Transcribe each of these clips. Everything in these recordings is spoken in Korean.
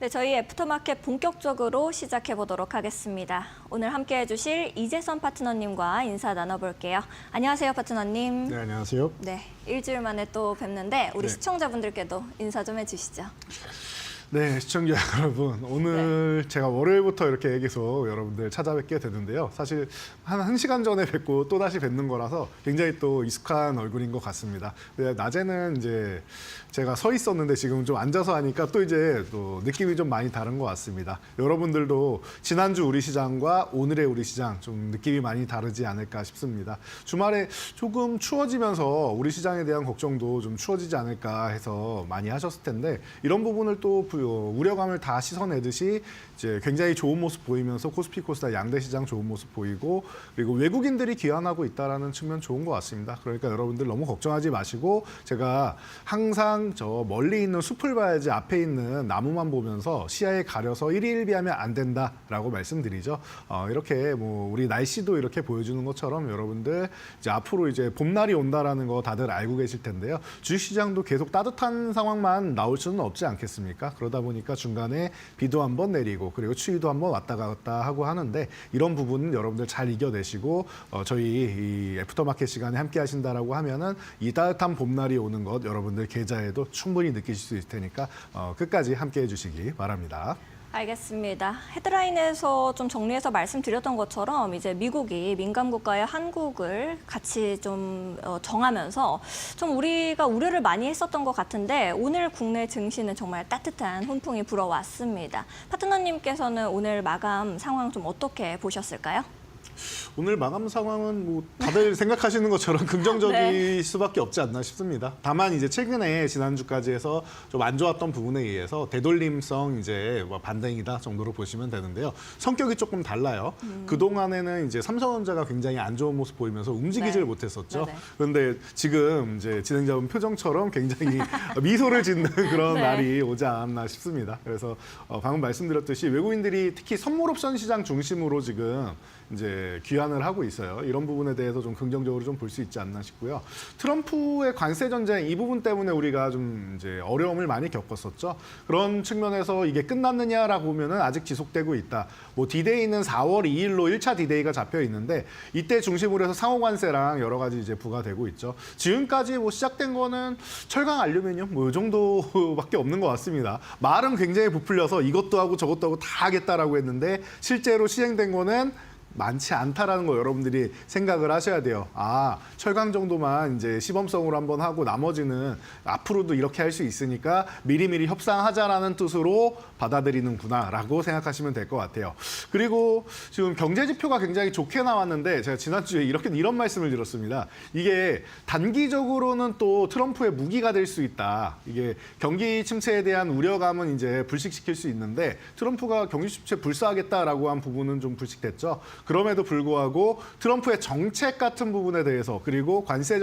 네, 저희 애프터마켓 본격적으로 시작해 보도록 하겠습니다. 오늘 함께 해주실 이재선 파트너님과 인사 나눠볼게요. 안녕하세요, 파트너님. 네, 안녕하세요. 네, 일주일 만에 또 뵙는데 우리 네. 시청자분들께도 인사 좀 해주시죠. 네, 시청자 여러분. 오늘 제가 월요일부터 이렇게 계속 여러분들 찾아뵙게 되는데요. 사실 한 1시간 전에 뵙고 또다시 뵙는 거라서 굉장히 또 익숙한 얼굴인 것 같습니다. 근데 낮에는 이제 제가 서 있었는데 지금 좀 앉아서 하니까 또 이제 또 느낌이 좀 많이 다른 것 같습니다. 여러분들도 지난주 우리 시장과 오늘의 우리 시장 좀 느낌이 많이 다르지 않을까 싶습니다. 주말에 조금 추워지면서 우리 시장에 대한 걱정도 좀 추워지지 않을까 해서 많이 하셨을 텐데 이런 부분을 또 우려감을 다 씻어내듯이 이제 굉장히 좋은 모습 보이면서 코스피 코스닥 양대 시장 좋은 모습 보이고 그리고 외국인들이 귀환하고 있다라는 측면 좋은 것 같습니다. 그러니까 여러분들 너무 걱정하지 마시고 제가 항상 저 멀리 있는 숲을 봐야지 앞에 있는 나무만 보면서 시야에 가려서 일희일비하면 안 된다라고 말씀드리죠. 이렇게 뭐 우리 날씨도 이렇게 보여주는 것처럼 여러분들 이제 앞으로 이제 봄날이 온다라는 거 다들 알고 계실 텐데요. 주식시장도 계속 따뜻한 상황만 나올 수는 없지 않겠습니까? 그러다 보니까 중간에 비도 한번 내리고 그리고 추위도 한번 왔다 갔다 하고 하는데 이런 부분은 여러분들 잘 이겨내시고 저희 이 애프터마켓 시간에 함께 하신다라고 하면은 이 따뜻한 봄날이 오는 것 여러분들 계좌에도 충분히 느끼실 수 있을 테니까 끝까지 함께 해주시기 바랍니다. 알겠습니다. 헤드라인에서 좀 정리해서 말씀드렸던 것처럼 이제 미국이 민감 국가의 한국을 같이 좀 정하면서 좀 우리가 우려를 많이 했었던 것 같은데 오늘 국내 증시는 정말 따뜻한 훈풍이 불어왔습니다. 파트너님께서는 오늘 마감 상황 좀 어떻게 보셨을까요? 오늘 마감 상황은 뭐 다들 생각하시는 것처럼 긍정적일 네. 수밖에 없지 않나 싶습니다. 다만 이제 최근에 지난주까지 해서 좀 안 좋았던 부분에 의해서 되돌림성 이제 뭐 반등이다 정도로 보시면 되는데요. 성격이 조금 달라요. 그동안에는 이제 삼성전자가 굉장히 안 좋은 모습 보이면서 움직이질 네. 못했었죠. 네네. 그런데 지금 이제 진행자분 표정처럼 굉장히 미소를 짓는 그런 네. 날이 오지 않았나 싶습니다. 그래서 방금 말씀드렸듯이 외국인들이 특히 선물 옵션 시장 중심으로 지금 이제 귀환을 하고 있어요. 이런 부분에 대해서 좀 긍정적으로 좀 볼 수 있지 않나 싶고요. 트럼프의 관세 전쟁 이 부분 때문에 우리가 좀 이제 어려움을 많이 겪었었죠. 그런 측면에서 이게 끝났느냐라고 보면은 아직 지속되고 있다. 뭐 디데이는 4월 2일로 1차 디데이가 잡혀 있는데 이때 중심으로 해서 상호 관세랑 여러 가지 이제 부과되고 있죠. 지금까지 뭐 시작된 거는 철강 알루미늄 뭐 이 정도밖에 없는 것 같습니다. 말은 굉장히 부풀려서 이것도 하고 저것도 하고 다 하겠다라고 했는데 실제로 시행된 거는 많지 않다라는 거 여러분들이 생각을 하셔야 돼요. 아, 철강 정도만 이제 시범성으로 한번 하고 나머지는 앞으로도 이렇게 할 수 있으니까 미리미리 협상하자라는 뜻으로 받아들이는구나라고 생각하시면 될 것 같아요. 그리고 지금 경제 지표가 굉장히 좋게 나왔는데 제가 지난주에 이런 말씀을 드렸습니다. 이게 단기적으로는 또 트럼프의 무기가 될 수 있다. 이게 경기 침체에 대한 우려감은 이제 불식시킬 수 있는데 트럼프가 경기 침체 불사하겠다라고 한 부분은 좀 불식됐죠. 그럼에도 불구하고 트럼프의 정책 같은 부분에 대해서 그리고 관세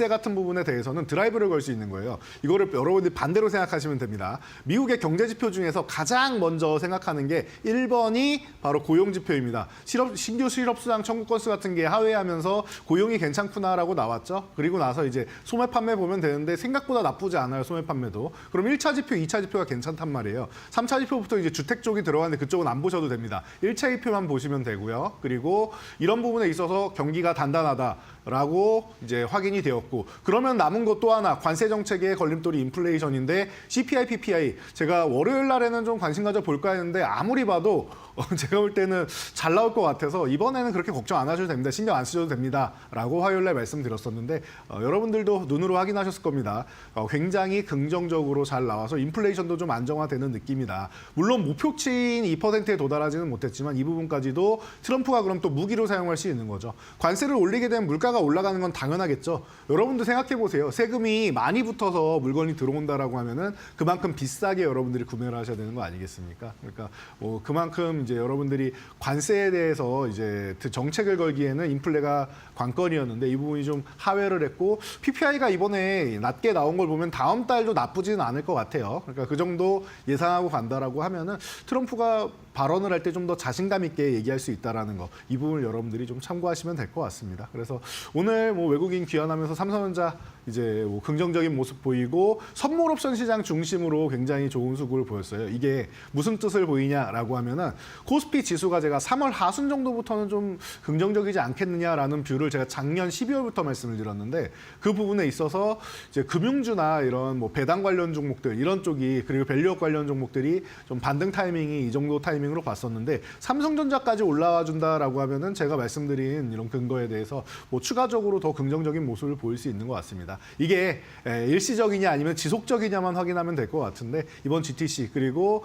같은 부분에 대해서는 드라이브를 걸 수 있는 거예요. 이거를 여러분들이 반대로 생각하시면 됩니다. 미국의 경제 지표 중에서 가장 먼저 생각하는 게 1번이 바로 고용 지표입니다. 신규 실업 수당 청구 건수 같은 게 하회하면서 고용이 괜찮구나라고 나왔죠. 그리고 나서 이제 소매 판매 보면 되는데 생각보다 나쁘지 않아요. 소매 판매도. 그럼 1차 지표, 2차 지표가 괜찮단 말이에요. 3차 지표부터 이제 주택 쪽이 들어가는데 그쪽은 안 보셔도 됩니다. 1차 지표만 보시면 되고요. 그리고 이런 부분에 있어서 경기가 단단하다라고 이제 확인이 되었고 그러면 남은 것 또 하나 관세 정책의 걸림돌이 인플레이션인데 CPI, PPI 제가 월요일 날에는 좀 관심 가져 볼까 했는데 아무리 봐도 제가 볼 때는 잘 나올 것 같아서 이번에는 그렇게 걱정 안 하셔도 됩니다. 신경 안 쓰셔도 됩니다라고 화요일 날 말씀드렸었는데 여러분들도 눈으로 확인하셨을 겁니다. 굉장히 긍정적으로 잘 나와서 인플레이션도 좀 안정화되는 느낌이다. 물론 목표치인 2%에 도달하지는 못했지만 이 부분까지도 트럼프가 그럼 또 무기로 사용할 수 있는 거죠. 관세를 올리게 되면 물가가 올라가는 건 당연하겠죠. 여러분도 생각해 보세요. 세금이 많이 붙어서 물건이 들어온다라고 하면은 그만큼 비싸게 여러분들이 구매를 하셔야 되는 거 아니겠습니까? 그러니까 뭐 그만큼 이제 여러분들이 관세에 대해서 이제 정책을 걸기에는 인플레가 관건이었는데 이 부분이 좀 하회를 했고 PPI가 이번에 낮게 나온 걸 보면 다음 달도 나쁘지는 않을 것 같아요. 그러니까 그 정도 예상하고 간다라고 하면은 트럼프가 발언을 할 때 좀 더 자신감 있게 얘기할 수 있다라는 거, 이 부분을 여러분들이 좀 참고하시면 될 것 같습니다. 그래서 오늘 뭐 외국인 귀환하면서 삼성전자 이제 뭐 긍정적인 모습 보이고 선물 옵션 시장 중심으로 굉장히 좋은 수급을 보였어요. 이게 무슨 뜻을 보이냐라고 하면은 코스피 지수가 제가 3월 하순 정도부터는 좀 긍정적이지 않겠느냐라는 뷰를 제가 작년 12월부터 말씀을 드렸는데 그 부분에 있어서 이제 금융주나 이런 뭐 배당 관련 종목들 이런 쪽이 그리고 밸류업 관련 종목들이 좀 반등 타이밍이 이 정도 타이밍으로 봤었는데 삼성전자까지 올라와 준다라고 하면은 제가 말씀드린 이런 근거에 대해서 뭐 추가적으로 더 긍정적인 모습을 보일 수 있는 것 같습니다. 이게 일시적이냐 아니면 지속적이냐만 확인하면 될 것 같은데 이번 GTC 그리고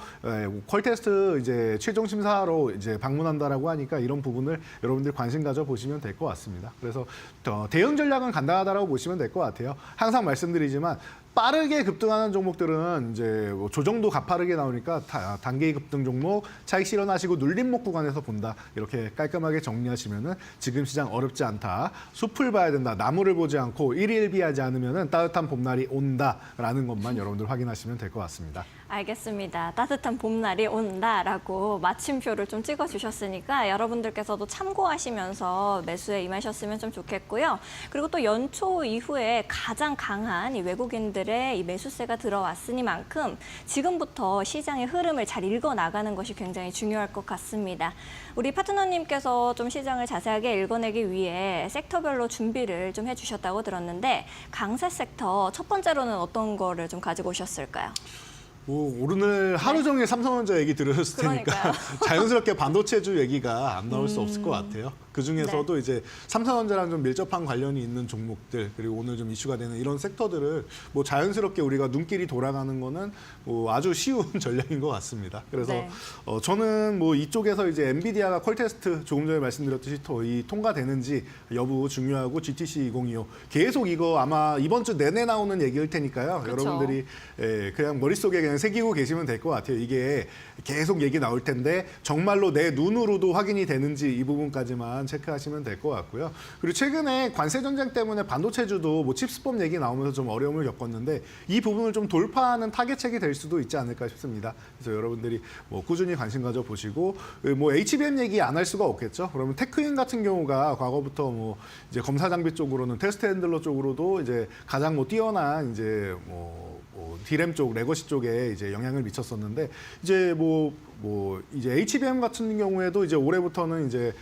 퀄테스트 이제 최종 심사로 이제 방문한다라고 하니까 이런 부분을 여러분들 관심 가져 보시면 될 것 같습니다. 그래서 대응 전략은 간단하다라고 보시면 될 것 같아요. 항상 말씀드리지만 빠르게 급등하는 종목들은 이제 뭐 조정도 가파르게 나오니까 단기 급등 종목 차익 실현하시고 눌림목 구간에서 본다. 이렇게 깔끔하게 정리하시면은 지금 시장 어렵지 않다. 숲을 봐야 된다. 나무를 보지 않고 일일비하지 않으면은 따뜻한 봄날이 온다라는 것만 여러분들 확인하시면 될 것 같습니다. 알겠습니다. 따뜻한 봄날이 온다라고 마침표를 좀 찍어주셨으니까 여러분들께서도 참고하시면서 매수에 임하셨으면 좀 좋겠고요. 그리고 또 연초 이후에 가장 강한 이 외국인들의 이 매수세가 들어왔으니만큼 지금부터 시장의 흐름을 잘 읽어 나가는 것이 굉장히 중요할 것 같습니다. 우리 파트너님께서 좀 시장을 자세하게 읽어내기 위해 섹터별로 준비를 좀 해주셨다고 들었는데 강세 섹터 첫 번째로는 어떤 거를 좀 가지고 오셨을까요? 뭐 오늘 하루 종일 삼성전자 얘기 들으셨을 테니까 자연스럽게 반도체주 얘기가 안 나올 수 없을 것 같아요. 그 중에서도 네. 이제 삼성전자랑 좀 밀접한 관련이 있는 종목들 그리고 오늘 좀 이슈가 되는 이런 섹터들을 뭐 자연스럽게 우리가 눈길이 돌아가는 거는 뭐 아주 쉬운 전략인 것 같습니다. 그래서 네. 저는 뭐 이쪽에서 이제 엔비디아가 퀄테스트 조금 전에 말씀드렸듯이 이 통과되는지 여부 중요하고 GTC 2025 계속 이거 아마 이번 주 내내 나오는 얘기일 테니까요. 그쵸. 여러분들이 그냥 머릿속에 그냥 새기고 계시면 될 것 같아요. 이게 계속 얘기 나올 텐데 정말로 내 눈으로도 확인이 되는지 이 부분까지만 체크하시면 될 것 같고요. 그리고 최근에 관세 전쟁 때문에 반도체주도 뭐 칩스법 얘기 나오면서 좀 어려움을 겪었는데 이 부분을 좀 돌파하는 타겟책이 될 수도 있지 않을까 싶습니다. 그래서 여러분들이 뭐 꾸준히 관심 가져 보시고 뭐 HBM 얘기 안 할 수가 없겠죠. 그러면 테크인 같은 경우가 과거부터 뭐 이제 검사 장비 쪽으로는 테스트 핸들러 쪽으로도 이제 가장 뭐 뛰어난 이제 뭐 디램 쪽, 레거시 쪽에 이제 영향을 미쳤었는데 이제 이제 HBM 같은 경우에도 이제 올해부터는 이제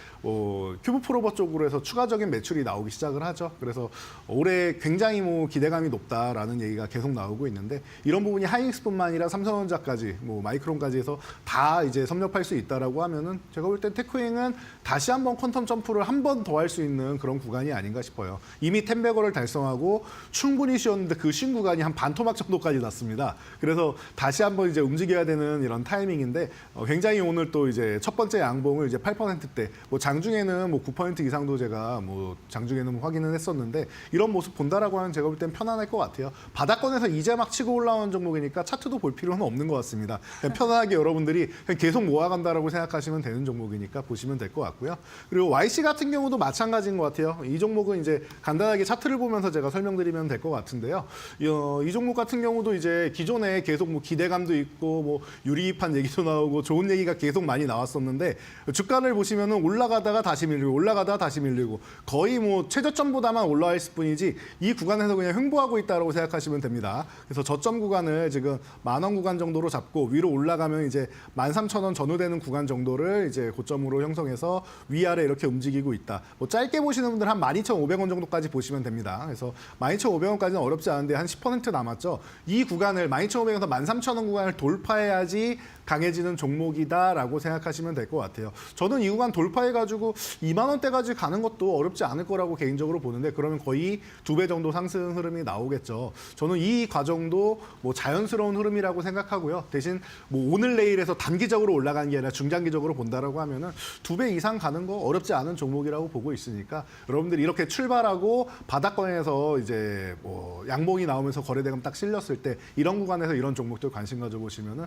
큐브 프로버 쪽으로 해서 추가적인 매출이 나오기 시작을 하죠. 그래서 올해 굉장히 뭐 기대감이 높다라는 얘기가 계속 나오고 있는데 이런 부분이 하이닉스뿐만 아니라 삼성전자까지 뭐 마이크론까지 해서 다 이제 섭렵할 수 있다라고 하면은 제가 볼 땐 테크잉은 다시 한번 퀀텀 점프를 한 번 더 할 수 있는 그런 구간이 아닌가 싶어요. 이미 10배거를 달성하고 충분히 쉬었는데 그 쉰 구간이 한 반토막 정도까지 났습니다. 그래서 다시 한번 이제 움직여야 되는 이런 타이밍인데 굉장히 오늘 또 이제 첫 번째 양봉을 이제 8%대, 뭐 장중에는 뭐 9% 이상도 제가 뭐 장중에는 확인을 했었는데 이런 모습 본다라고 하면 제가 볼 땐 편안할 것 같아요. 바닥권에서 이제 막 치고 올라온 종목이니까 차트도 볼 필요는 없는 것 같습니다. 그냥 편안하게 여러분들이 그냥 계속 모아간다라고 생각하시면 되는 종목이니까 보시면 될 것 같고요. 그리고 YC 같은 경우도 마찬가지인 것 같아요. 이 종목은 이제 간단하게 차트를 보면서 제가 설명드리면 될 것 같은데요. 이 종목 같은 경우도 이제 기존에 계속 뭐 기대감도 있고 뭐 유리입한 얘기도 나오고 좋은 얘기가 계속 많이 나왔었는데 주가를 보시면은 올라가다가 다시 밀리고 올라가다가 다시 밀리고 거의 뭐 최저점보다만 올라와 있을 뿐이지 이 구간에서 그냥 횡보하고 있다고 생각하시면 됩니다. 그래서 저점 구간을 지금 10,000원 구간 정도로 잡고 위로 올라가면 이제 13,000원 전후되는 구간 정도를 이제 고점으로 형성해서 위아래 이렇게 움직이고 있다. 뭐 짧게 보시는 분들 한 12,500원 정도까지 보시면 됩니다. 그래서 12,500원까지는 어렵지 않은데 한 10% 남았죠. 이 구간을 12,500원에서 13,000원 구간을 돌파해야지 강해지는 종목이다라고 생각하시면 될 것 같아요. 저는 이 구간 돌파해가지고 2만 원대까지 가는 것도 어렵지 않을 거라고 개인적으로 보는데 그러면 거의 2배 정도 상승 흐름이 나오겠죠. 저는 이 과정도 뭐 자연스러운 흐름이라고 생각하고요. 대신 뭐 오늘 내일에서 단기적으로 올라가는 게 아니라 중장기적으로 본다라고 하면은 2배 이상 가는 거 어렵지 않은 종목이라고 보고 있으니까 여러분들이 이렇게 출발하고 바닥권에서 이제 뭐 양봉이 나오면서 거래대금 딱 실렸을 때 이런 구간에서 이런 종목들 관심 가져보시면은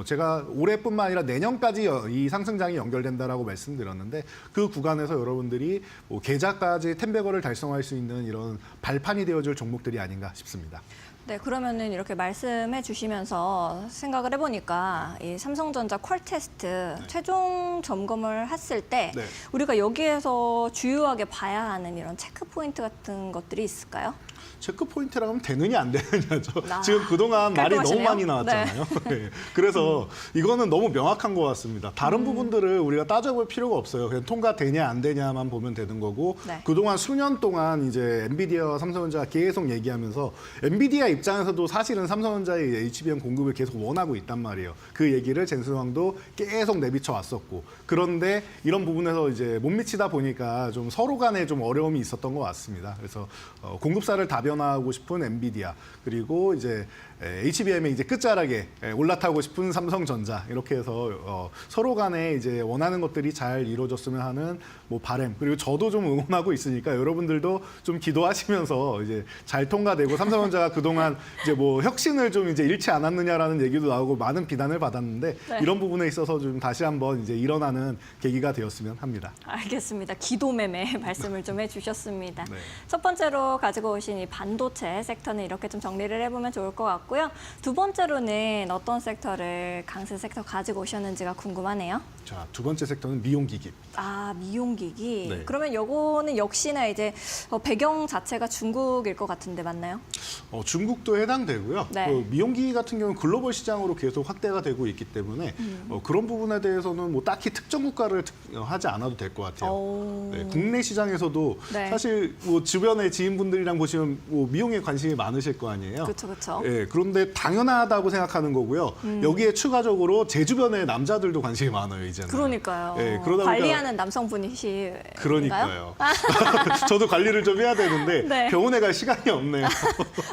제가 올해뿐만 아니라 내년까지 이 상승장이 연결된다라고 말씀드렸는데 그 구간에서 여러분들이 뭐 계좌까지 10배거를 달성할 수 있는 이런 발판이 되어줄 종목들이 아닌가 싶습니다. 네, 그러면은 이렇게 말씀해 주시면서 생각을 해보니까 이 삼성전자 퀄 테스트 최종 점검을 했을 때 네. 우리가 여기에서 주요하게 봐야 하는 이런 체크 포인트 같은 것들이 있을까요? 체크 포인트라고 하면 되느냐 안 되느냐죠. 아, 지금 그동안 말이 너무 깔끔하시네요. 많이 나왔잖아요. 네. 그래서 이거는 너무 명확한 것 같습니다. 다른 부분들을 우리가 따져볼 필요가 없어요. 그냥 통과되냐 안 되냐만 보면 되는 거고 네. 그동안 수년 동안 이제 엔비디아와 삼성전자가 계속 얘기하면서 엔비디아 입장에서도 사실은 삼성전자의 HBM 공급을 계속 원하고 있단 말이에요. 그 얘기를 젠슨왕도 계속 내비쳐 왔었고 그런데 이런 부분에서 이제 못 미치다 보니까 좀 서로 간에 좀 어려움이 있었던 것 같습니다. 그래서 공급사를 다변화하고 싶은 엔비디아 그리고 이제 HBM의 이제 끝자락에 올라타고 싶은 삼성전자 이렇게 해서 서로 간에 이제 원하는 것들이 잘 이루어졌으면 하는 뭐 바람 그리고 저도 좀 응원하고 있으니까 여러분들도 좀 기도하시면서 이제 잘 통과되고 삼성전자가 그동안 이제 뭐 혁신을 좀 이제 잃지 않았느냐라는 얘기도 나오고 많은 비난을 받았는데 네. 이런 부분에 있어서 좀 다시 한번 이제 일어나는 계기가 되었으면 합니다. 알겠습니다. 기도매매 말씀을 좀 해주셨습니다. 네. 첫 번째로 가지고 오신 이 반도체 섹터는 이렇게 좀 정리를 해보면 좋을 것 같고요. 두 번째로는 어떤 섹터를 강세 섹터 가지고 오셨는지가 궁금하네요. 자, 두 번째 섹터는 미용기기. 아, 미용기기. 네. 그러면 요거는 역시나 이제 배경 자체가 중국일 것 같은데 맞나요? 중국도 해당되고요. 네. 그 미용기기 같은 경우는 글로벌 시장으로 계속 확대가 되고 있기 때문에 그런 부분에 대해서는 뭐 딱히 특정 국가를 하지 않아도 될 것 같아요. 오. 네, 국내 시장에서도 네. 사실 뭐 주변의 지인분들이랑 보시면 뭐 미용에 관심이 많으실 거 아니에요. 그렇죠, 그렇죠. 예, 그런데 당연하다고 생각하는 거고요. 여기에 추가적으로 제 주변의 남자들도 관심이 많아요, 이제는. 그러니까요. 예, 그러다 보니까 관리하는 남성분이시. 그러니까요. 저도 관리를 좀 해야 되는데 네. 병원에 갈 시간이 없네요.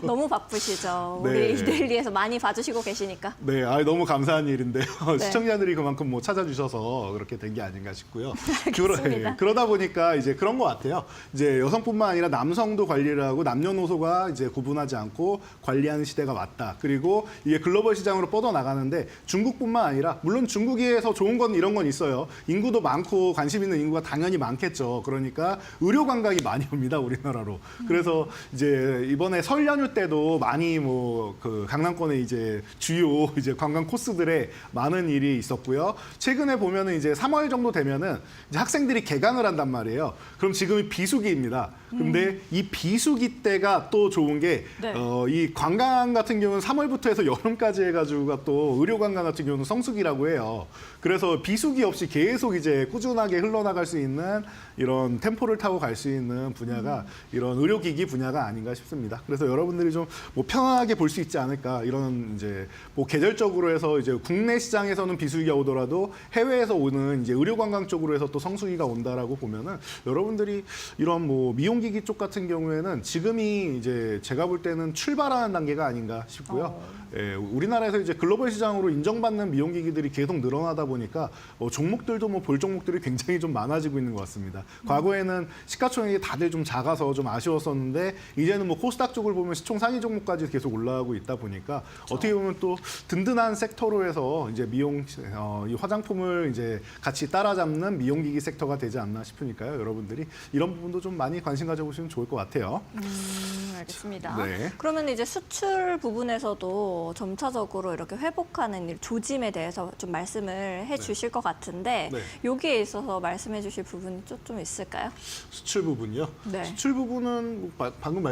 너무 바쁘시죠. 네. 우리 이데일리에서 많이 봐주시고 계시니까. 네, 너무 감사한 일인데요. 시청자들이 그만큼 뭐 찾아주셔서 그렇게 된 게 아닌가 싶고요. 알겠습니다. 그러다 보니까 이제 그런 것 같아요. 이제 여성뿐만 아니라 남성도 관리를 하고 남녀노소가 이제 구분하지 않고 관리하는 시대가 왔다. 그리고 이게 글로벌 시장으로 뻗어 나가는데 중국뿐만 아니라 물론 중국에서 좋은 건 이런 건 있어요. 인구도 많고 관심 있는 인구가 당연히 많겠죠. 그러니까 의료 관광이 많이 옵니다, 우리나라로. 그래서 이제 이번에 설 연휴 때도 많이 뭐 그 강남권에 이제 주요 이제 관광 코스들에 많은 일이 있었고요. 최근에 보면은 이제 3월 정도 되면은 이제 학생들이 개강을 한단 말이에요. 그럼 지금이 비수기입니다. 근데 이 비수기 때가 또 좋은 게 네. 이 관광 같은 경우는 3월부터 해서 여름까지 해가지고가 또 의료 관광 같은 경우는 성수기라고 해요. 그래서 비수기 없이 계속 이제 꾸준하게 흘러나갈 수 있는 이런 템포를 타고 갈 수 있는 분야가 이런 의료기기 분야가 아닌가 싶습니다. 그래서 여러분들이 좀 뭐 편안하게 볼 수 있지 않을까 이런 이제 뭐 계절적으로 해서 이제 국내 시장에서는 비수기가 오더라도 해외에서 오는 이제 의료 관광 쪽으로 해서 또 성수기가 온다라고 보면은 여러분들이 이런 뭐 미용기기 쪽 같은 경우에는 지금이 이제 제가 볼 때는 출발하는 단계가 아닌가 싶고요. 예, 우리나라에서 이제 글로벌 시장으로 인정받는 미용기기들이 계속 늘어나다 보니까 종목들도 뭐 볼 종목들이 굉장히 좀 많아지고 있는 것 같습니다. 과거에는 시가총액이 다들 좀 작아서 좀 아쉬웠었는데 이제는 뭐 코스닥 쪽을 보면 시총 상위 종목까지 계속 올라가고 있다 보니까 어떻게 보면 또 든든한 섹터로 해서 이제 미용 이 화장품을 이제 같이 따라잡는 미용기기 섹터가 되지 않나 싶으니까요. 여러분들이 이런 부분도 좀 많이 관심 가져보시면 좋을 것 같아요. 알겠습니다. 네. 그러면 이제 수출 부분에서도 점차적으로 이렇게 회복하는 일, 조짐에 대해서 좀 말씀을 해 주실 것 같은데 네. 여기에 있어서 말씀해 주실 부분이 좀 있을까요? 수출 부분이요. 네. 수출 부분은 방금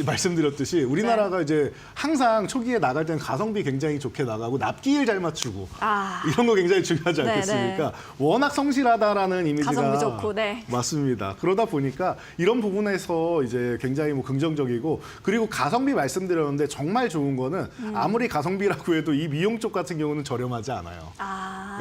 말씀드렸듯이 우리나라가 이제 항상 초기에 나갈 때는 가성비 굉장히 좋게 나가고 납기일 잘 맞추고 아, 이런 거 굉장히 중요하지 네, 않겠습니까? 워낙 성실하다라는 이미지가 가성비 좋고, 네. 맞습니다. 그러다 보니까 이런 부분에서 이제 굉장히 뭐 긍정적이고 그리고 가성비 말씀드렸는데 정말 좋은 거는 아무리 가성비라고 해도 이 미용 쪽 같은 경우는 저렴하지 않아요.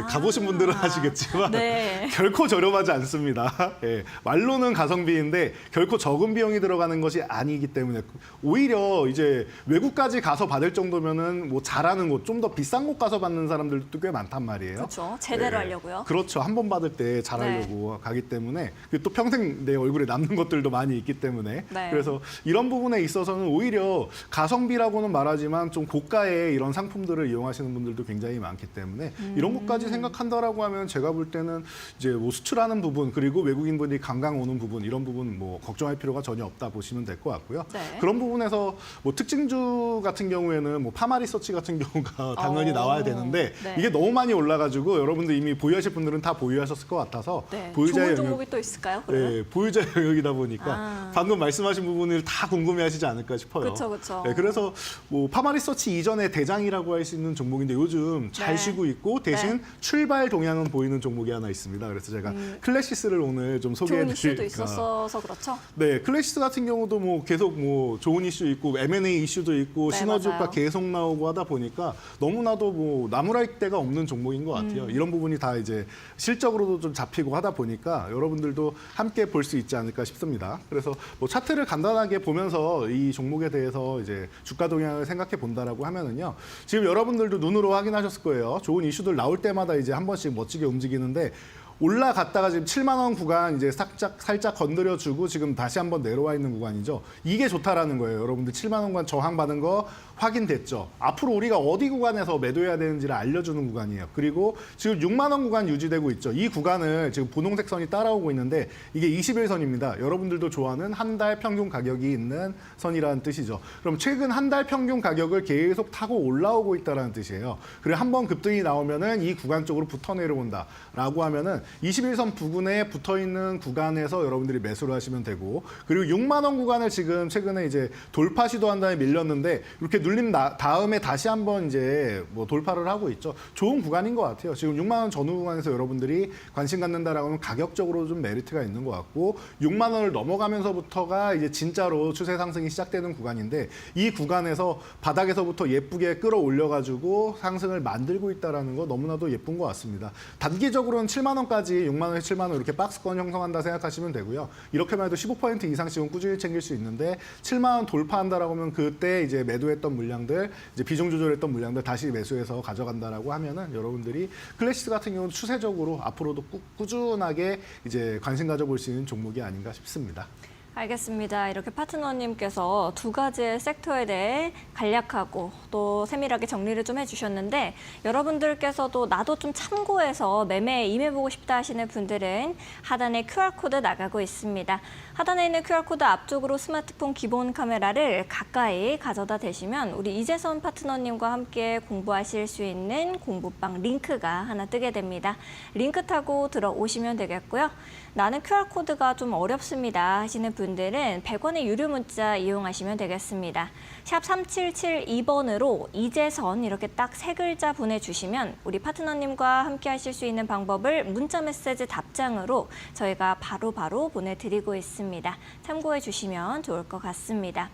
가보신 분들은 아시겠지만 네. 결코 저렴하지 않습니다. 예, 말로는 가성비인데 결코 적은 비용이 들어가는 것이 아니기 때문에 오히려 이제 외국까지 가서 받을 정도면은 뭐 잘하는 곳, 좀 더 비싼 곳 가서 받는 사람들도 꽤 많단 말이에요. 그렇죠. 제대로 예, 하려고요. 그렇죠. 한 번 받을 때 잘하려고 가기 때문에 또 평생 내 얼굴에 남는 것들도 많이 있기 때문에 네. 그래서 이런 부분에 있어서는 오히려 가성비라고는 말하지만 좀 고가의 이런 상품들을 이용하시는 분들도 굉장히 많기 때문에 이런 것까지 생각한다라고 하면 제가 볼 때는 이제 뭐 수출하는 부분 그리고 외국인분이 관광 오는 부분 이런 부분 뭐 걱정할 필요가 전혀 없다 보시면 될 것 같고요. 네. 그런 부분에서 뭐 특징주 같은 경우에는 뭐 파마리서치 같은 경우가 당연히 나와야 되는데 네. 이게 너무 많이 올라가지고 여러분들 이미 보유하실 분들은 다 보유하셨을 것 같아서 네. 보유자의 좋은 종목이 또 있을까요? 그러면? 네, 보유자 영역이다 보니까 방금 말씀하신 부분을 다 궁금해하시지 않을까 싶어요. 그렇죠, 그렇죠. 네, 그래서 뭐 파마리서치 이전의 대장이라고 할 수 있는 종목인데 요즘 잘 네. 쉬고 있고 대신 네. 출발 동향은 보이는 종목이 하나 있습니다. 그래서 제가 클래시스를 오늘 좀 좋은 이슈도 소개해드릴까. 있었어서 그렇죠. 네, 클래시스 같은 경우도 뭐 계속 뭐 좋은 이슈 있고 M&A 이슈도 있고 네, 시너지 효과 맞아요. 계속 나오고 하다 보니까 너무나도 뭐 나무랄 데가 없는 종목인 것 같아요. 이런 부분이 다 이제 실적으로도 좀 잡히고 하다 보니까 여러분들도 함께 볼 수 있지 않을까 싶습니다. 그래서 뭐 차트를 간단하게 보면서 이 종목에 대해서 이제 주가 동향을 생각해 본다라고 하면은요. 지금 여러분들도 눈으로 확인하셨을 거예요. 좋은 이슈들 나올 때마다 이제 한 번씩 멋지게 움직이는데 올라갔다가 지금 7만 원 구간 이제 살짝 건드려주고 지금 다시 한번 내려와 있는 구간이죠. 이게 좋다라는 거예요. 여러분들 7만 원 구간 저항받은 거 확인됐죠. 앞으로 우리가 어디 구간에서 매도해야 되는지를 알려주는 구간이에요. 그리고 지금 6만 원 구간 유지되고 있죠. 이 구간을 지금 분홍색 선이 따라오고 있는데 이게 21선입니다. 여러분들도 좋아하는 한 달 평균 가격이 있는 선이라는 뜻이죠. 그럼 최근 한 달 평균 가격을 계속 타고 올라오고 있다는 뜻이에요. 그리고 한번 급등이 나오면은 이 구간 쪽으로 붙어 내려온다라고 하면은 21선 부근에 붙어 있는 구간에서 여러분들이 매수를 하시면 되고 그리고 6만 원 구간을 지금 최근에 이제 돌파 시도한 다음에 밀렸는데 이렇게 눌림 다음에 다시 한번 이제 뭐 돌파를 하고 있죠. 좋은 구간인 것 같아요. 지금 6만 원 전후 구간에서 여러분들이 관심 갖는다라고 하면 가격적으로 좀 메리트가 있는 것 같고 6만 원을 넘어가면서부터가 이제 진짜로 추세 상승이 시작되는 구간인데 이 구간에서 바닥에서부터 예쁘게 끌어올려가지고 상승을 만들고 있다라는 거 너무나도 예쁜 것 같습니다. 단기적으로는 7만 원까지 6만 원에서 7만 원 이렇게 박스권 형성한다 생각하시면 되고요. 이렇게만 해도 15% 이상씩은 꾸준히 챙길 수 있는데 7만 원 돌파한다라고 하면 그때 이제 매도했던 물량들, 이제 비중 조절했던 물량들 다시 매수해서 가져간다라고 하면은 여러분들이 클래시스 같은 경우는 추세적으로 앞으로도 꾸준하게 이제 관심 가져볼 수 있는 종목이 아닌가 싶습니다. 알겠습니다. 이렇게 파트너님께서 두 가지의 섹터에 대해 간략하고 또 세밀하게 정리를 좀 해주셨는데 여러분들께서도 나도 좀 참고해서 매매에 임해보고 싶다 하시는 분들은 하단에 QR코드 나가고 있습니다. 하단에 있는 QR코드 앞쪽으로 스마트폰 기본 카메라를 가까이 가져다 대시면 우리 이재선 파트너님과 함께 공부하실 수 있는 공부방 링크가 하나 뜨게 됩니다. 링크 타고 들어오시면 되겠고요. 나는 QR코드가 좀 어렵습니다 하시는 분들은 100원의 유료 문자 이용하시면 되겠습니다. 샵 3772번으로 이재선 이렇게 딱 세 글자 보내주시면 우리 파트너님과 함께 하실 수 있는 방법을 문자 메시지 답장으로 저희가 바로 보내드리고 있습니다. 참고해 주시면 좋을 것 같습니다.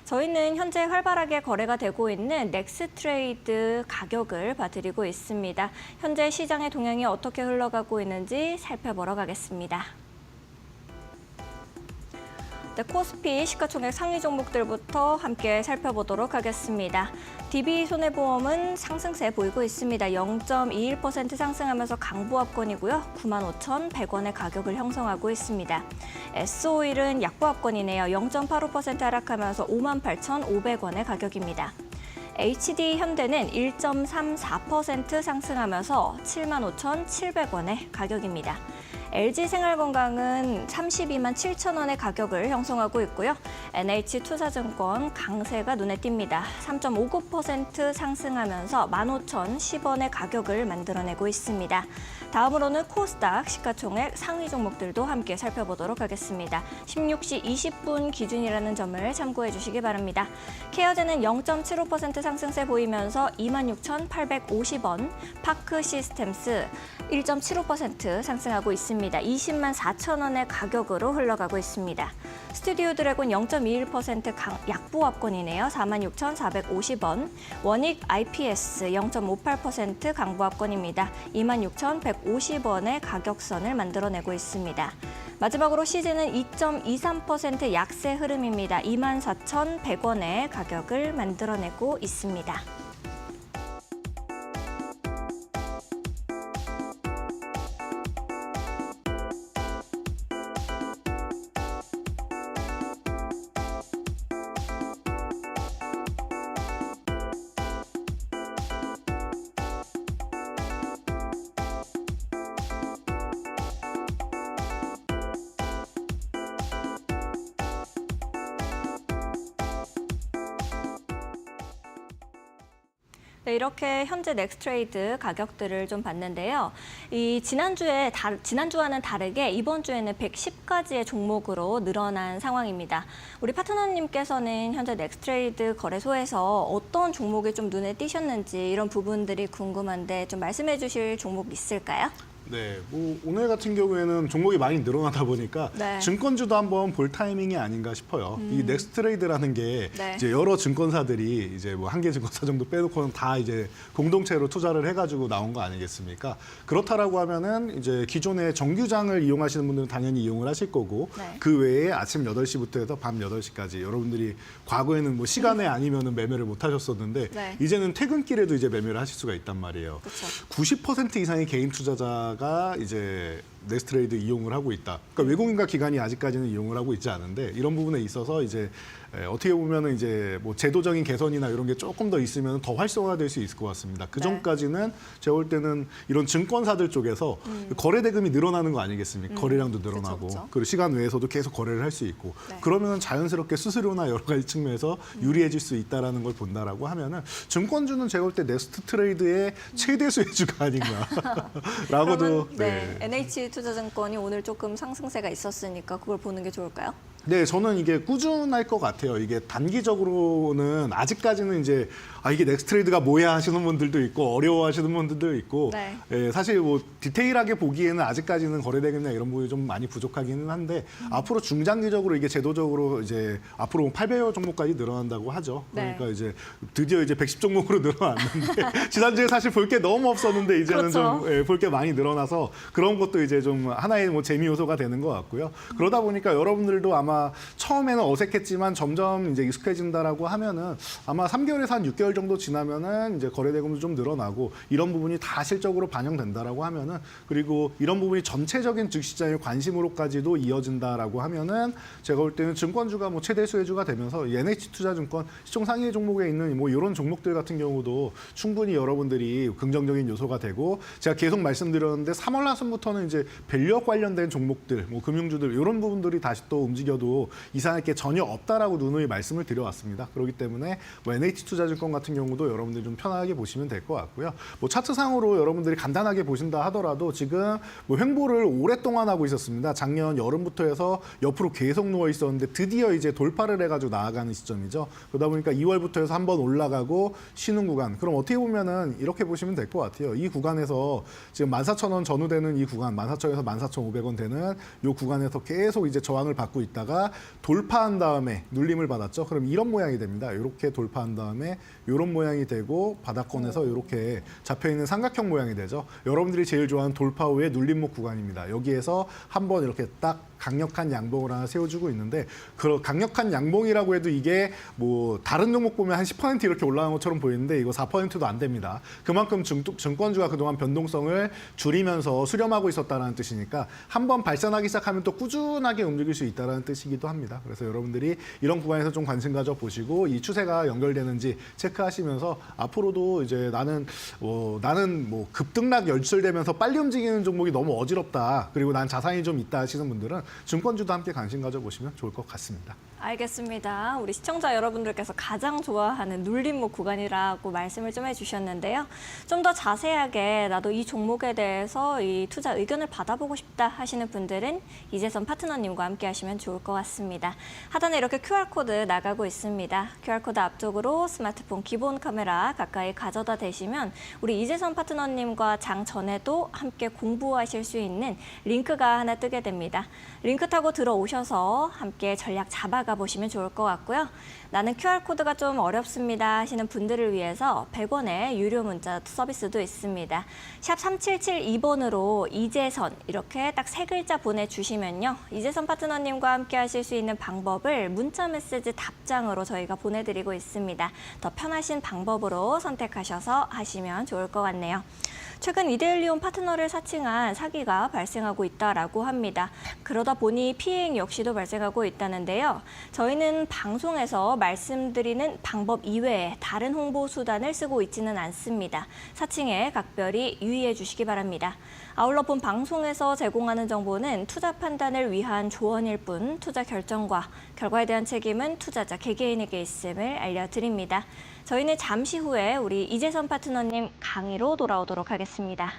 저희는 현재 활발하게 거래가 되고 있는 넥스트레이드 가격을 봐드리고 있습니다. 현재 시장의 동향이 어떻게 흘러가고 있는지 살펴보러 가겠습니다. 네, 코스피 시가총액 상위 종목들부터 함께 살펴보도록 하겠습니다. DB손해보험은 상승세 보이고 있습니다. 0.21% 상승하면서 강보합권이고요. 95,100원의 가격을 형성하고 있습니다. S오일은 약보합권이네요. 0.85% 하락하면서 58,500원의 가격입니다. HD현대는 1.34% 상승하면서 75,700원의 가격입니다. LG생활건강은 32만 7천 원의 가격을 형성하고 있고요. NH투자증권 강세가 눈에 띕니다. 3.59% 상승하면서 15,010원의 가격을 만들어내고 있습니다. 다음으로는 코스닥 시가총액 상위 종목들도 함께 살펴보도록 하겠습니다. 16시 20분 기준이라는 점을 참고해 주시기 바랍니다. 케어제는 0.75% 상승세 보이면서 26,850원, 파크시스템스 1.75% 상승하고 있습니다. 20만 4천 원의 가격으로 흘러가고 있습니다. 스튜디오 드래곤 0.21% 약보합권이네요. 46,450원. 원익 IPS 0.58% 강보합권입니다. 26,150원의 가격선을 만들어내고 있습니다. 마지막으로 CJ는 2.23% 약세 흐름입니다. 24,100원의 가격을 만들어내고 있습니다. 네, 이렇게 현재 넥스트레이드 가격들을 좀 봤는데요. 이 지난주와는 다르게 이번 주에는 110가지의 종목으로 늘어난 상황입니다. 우리 파트너님께서는 현재 넥스트레이드 거래소에서 어떤 종목이 좀 눈에 띄셨는지 이런 부분들이 궁금한데 좀 말씀해 주실 종목 있을까요? 네, 뭐 오늘 같은 경우에는 종목이 많이 늘어나다 보니까 네. 증권주도 한번 볼 타이밍이 아닌가 싶어요. 이 넥스트레이드라는 게 네. 이제 여러 증권사들이 이제 뭐 한 개 증권사 정도 빼놓고는 다 이제 공동체로 투자를 해가지고 나온 거 아니겠습니까? 그렇다라고 하면은 이제 기존의 정규장을 이용하시는 분들은 당연히 이용을 하실 거고 네. 그 외에 아침 8시부터 해서 밤 8시까지 여러분들이 과거에는 뭐 시간에 아니면은 매매를 못 하셨었는데 네. 이제는 퇴근길에도 이제 매매를 하실 수가 있단 말이에요. 그쵸. 90% 이상의 개인 투자자가 이제 넥스트레이드 이용을 하고 있다. 그러니까 외국인과 기관이 아직까지는 이용을 하고 있지 않은데 이런 부분에 있어서 이제 어떻게 보면은 이제 뭐 제도적인 개선이나 이런 게 조금 더 있으면 더 활성화될 수 있을 것 같습니다. 그 전까지는 제가 볼 때는 이런 증권사들 쪽에서 거래 대금이 늘어나는 거 아니겠습니까? 거래량도 늘어나고 그쵸. 그리고 시간 외에서도 계속 거래를 할 수 있고 네. 그러면은 자연스럽게 수수료나 여러 가지 측면에서 유리해질 수 있다라는 걸 본다라고 하면은 증권주는 제가 볼 때 넥스트레이드의 최대 수혜주가 아닌가라고도 그러면 네, NH투자증권이 오늘 조금 상승세가 있었으니까 그걸 보는 게 좋을까요? 네, 저는 이게 꾸준할 것 같아요. 이게 단기적으로는 아직까지는 이제 이게 넥스트레이드가 뭐야 하시는 분들도 있고 어려워하시는 분들도 있고 네. 예, 사실 뭐 디테일하게 보기에는 아직까지는 거래대금이나 이런 부분이 좀 많이 부족하기는 한데 앞으로 중장기적으로 이게 제도적으로 이제 앞으로 800여 종목까지 늘어난다고 하죠. 네. 그러니까 이제 드디어 이제 110 종목으로 늘어났는데 지난주에 사실 볼 게 너무 없었는데 이제는 그렇죠. 좀 볼 게 많이 늘어나서 그런 것도 이제 좀 하나의 뭐 재미 요소가 되는 것 같고요. 그러다 보니까 여러분들도 아마 처음에는 어색했지만 점점 이제 익숙해진다라고 하면은 아마 3개월에서 한 6개월 정도 지나면은 이제 거래 대금도 좀 늘어나고 이런 부분이 다 실적으로 반영된다라고 하면은 그리고 이런 부분이 전체적인 증시장의 관심으로까지도 이어진다라고 하면은 제가 볼 때는 증권주가 뭐 최대 수혜주가 되면서 NH투자증권 시총 상위 종목에 있는 뭐 이런 종목들 같은 경우도 충분히 여러분들이 긍정적인 요소가 되고 제가 계속 말씀드렸는데 3월 하순부터는 이제 밸류업 관련된 종목들, 뭐 금융주들 이런 부분들이 다시 또 움직여도 이상할 게 전혀 없다라고 누누이 말씀을 드려왔습니다. 그렇기 때문에 뭐 NH투자증권 같은 경우도 여러분들이 좀 편하게 보시면 될 것 같고요. 뭐 차트상으로 여러분들이 간단하게 보신다 하더라도 지금 뭐 횡보를 오랫동안 하고 있었습니다. 작년 여름부터 해서 옆으로 계속 누워 있었는데 드디어 이제 돌파를 해가지고 나아가는 시점이죠. 그러다 보니까 2월부터 해서 한번 올라가고 쉬는 구간. 그럼 어떻게 보면은 이렇게 보시면 될 것 같아요. 이 구간에서 지금 14,000원 전후되는 이 구간, 14,000원에서 14,500원 되는 이 구간에서 계속 이제 저항을 받고 있다가 돌파한 다음에 눌림을 받았죠. 그럼 이런 모양이 됩니다. 이렇게 돌파한 다음에 이런 모양이 되고 바닥권에서 이렇게 잡혀있는 삼각형 모양이 되죠. 여러분들이 제일 좋아하는 돌파 후의 눌림목 구간입니다. 여기에서 한번 이렇게 딱 강력한 양봉을 하나 세워주고 있는데 그 강력한 양봉이라고 해도 이게 뭐 다른 종목 보면 한 10% 이렇게 올라간 것처럼 보이는데 이거 4%도 안 됩니다. 그만큼 증권주가 그동안 변동성을 줄이면서 수렴하고 있었다는 뜻이니까 한번 발산하기 시작하면 또 꾸준하게 움직일 수 있다는 뜻이기도 합니다. 그래서 여러분들이 이런 구간에서 좀 관심 가져 보시고 이 추세가 연결되는지 체크하시면서 앞으로도 이제 나는 뭐 급등락 열출되면서 빨리 움직이는 종목이 너무 어지럽다. 그리고 난 자산이 좀 있다 하시는 분들은 증권주도 함께 관심 가져보시면 좋을 것 같습니다. 알겠습니다. 우리 시청자 여러분들께서 가장 좋아하는 눌림목 구간이라고 말씀을 좀 해주셨는데요. 좀 더 자세하게 나도 이 종목에 대해서 이 투자 의견을 받아보고 싶다 하시는 분들은 이재선 파트너님과 함께 하시면 좋을 것 같습니다. 하단에 이렇게 QR코드 나가고 있습니다. QR코드 앞쪽으로 스마트폰 기본 카메라 가까이 가져다 대시면 우리 이재선 파트너님과 장 전에도 함께 공부하실 수 있는 링크가 하나 뜨게 됩니다. 링크 타고 들어오셔서 함께 전략 잡아가 보시면 좋을 것 같고요. 나는 QR코드가 좀 어렵습니다 하시는 분들을 위해서 100원의 유료 문자 서비스도 있습니다. 샵 3772번으로 이재선 이렇게 딱 3글자 보내주시면요. 이재선 파트너님과 함께 하실 수 있는 방법을 문자 메시지 답장으로 저희가 보내드리고 있습니다. 더 편하신 방법으로 선택하셔서 하시면 좋을 것 같네요. 최근 이데일리온 파트너를 사칭한 사기가 발생하고 있다라고 합니다. 그러다 보니 피해 역시도 발생하고 있다는데요. 저희는 방송에서 말씀드리는 방법 이외에 다른 홍보 수단을 쓰고 있지는 않습니다. 사칭에 각별히 유의해 주시기 바랍니다. 아울러 본 방송에서 제공하는 정보는 투자 판단을 위한 조언일 뿐 투자 결정과 결과에 대한 책임은 투자자 개개인에게 있음을 알려드립니다. 저희는 잠시 후에 우리 이재선 파트너님 강의로 돌아오도록 하겠습니다.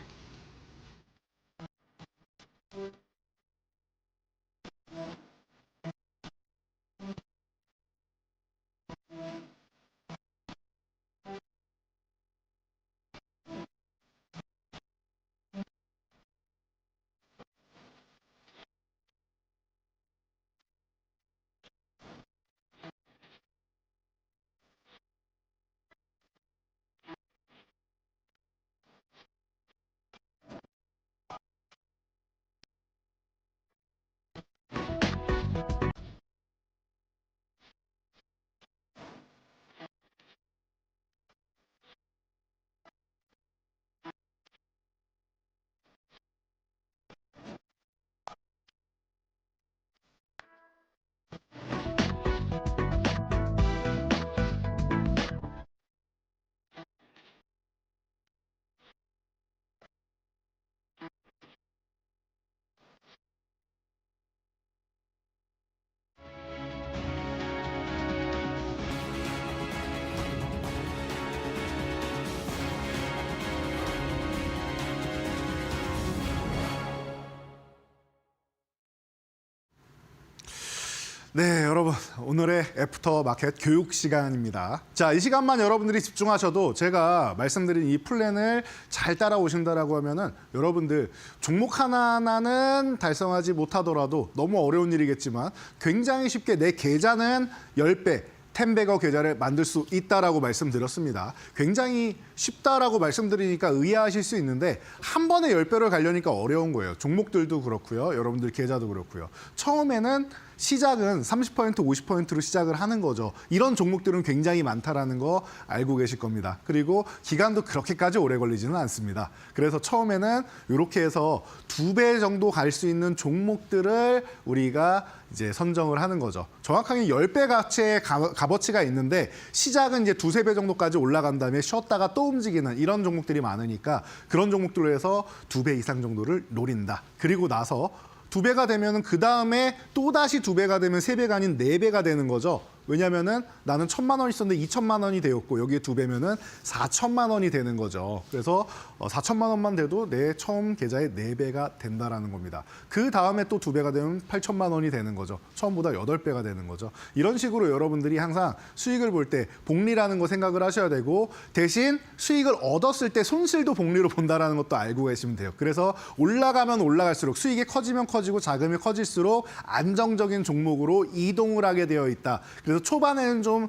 네, 여러분 오늘의 애프터 마켓 교육 시간입니다. 자, 이 시간만 여러분들이 집중하셔도 제가 말씀드린 이 플랜을 잘 따라오신다라고 하면은 여러분들 종목 하나하나는 달성하지 못하더라도 너무 어려운 일이겠지만 굉장히 쉽게 내 계좌는 10배, 10배거 계좌를 만들 수 있다라고 말씀드렸습니다. 굉장히 쉽다라고 말씀드리니까 의아하실 수 있는데 한 번에 10배를 가려니까 어려운 거예요. 종목들도 그렇고요. 여러분들 계좌도 그렇고요. 처음에는 시작은 30%, 50%로 시작을 하는 거죠. 이런 종목들은 굉장히 많다라는 거 알고 계실 겁니다. 그리고 기간도 그렇게까지 오래 걸리지는 않습니다. 그래서 처음에는 이렇게 해서 2배 정도 갈 수 있는 종목들을 우리가 이제 선정을 하는 거죠. 정확하게 10배 가치의 값어치가 있는데 시작은 이제 2~3배 정도까지 올라간 다음에 쉬었다가 또 움직이는 이런 종목들이 많으니까 그런 종목들로 해서 2배 이상 정도를 노린다. 그리고 나서 2배가 되면 그 다음에 또다시 2배가 되면 3배가 아닌 4배가 되는 거죠. 왜냐면은 나는 1,000만 원 있었는데 2,000만 원이 되었고 여기에 2배면은 4,000만 원이 되는 거죠. 그래서 4,000만 원만 돼도 내 처음 계좌의 4배가 된다라는 겁니다. 그 다음에 또 2배가 되면 8,000만 원이 되는 거죠. 처음보다 8배가 되는 거죠. 이런 식으로 여러분들이 항상 수익을 볼 때 복리라는 거 생각을 하셔야 되고 대신 수익을 얻었을 때 손실도 복리로 본다라는 것도 알고 계시면 돼요. 그래서 올라가면 올라갈수록 수익이 커지면 커지고 작으면 커질수록 안정적인 종목으로 이동을 하게 되어 있다. 그래서 초반에는 좀